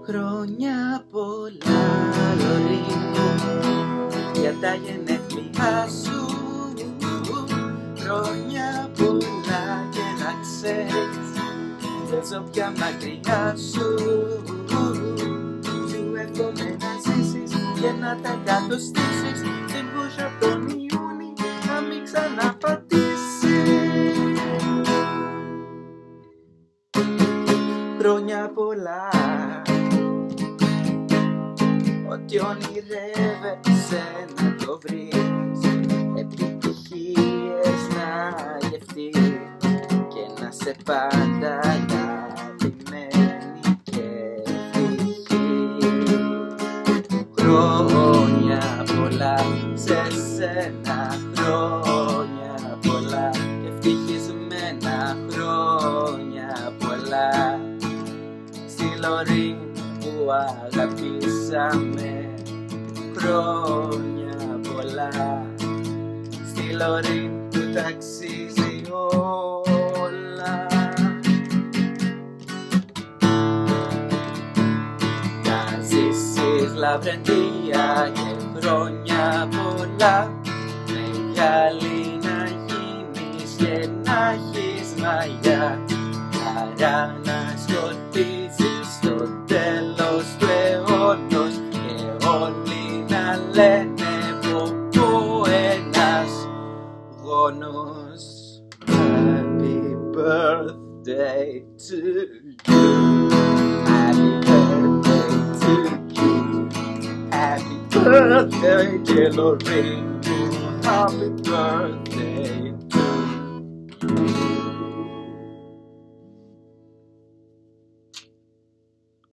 Χρόνια πολλά, Λωρίν, για τα γενέθλιά σου. Χρόνια πολλά και να ξέρεις, δεν ζω πια μακριά σου. Σου εύχομαι να ζήσεις και να τα εκατοστήσεις, την βούζα τον Ιούνι να μην ξαναπατήσει. Χρόνια πολλά, ό,τι ονειρεύεσαι να το βρεις, επιτυχίες να γευτείς και να σε πάντα αγαπημένη και ευτυχή. Χρόνια πολλά σε σένα, χρόνια πολλά και ευτυχισμένα χρόνια πολλά. Στη Λωρίν που αγαπήσαμε, χρόνια πολλά. Στη Λωρίν που τα αξίζει όλα. Να ζήσεις λαμπρεντία και χρόνια πολλά, μεγάλη να γίνεις και να έχεις μαλλιά, χαρά να σκοτίζεις στο τέλος του αιώνος και όλοι να λένε πω ένας γόνος. Happy birthday to you. Happy birthday to you. Happy birthday dear Lωρίν. Happy birthday.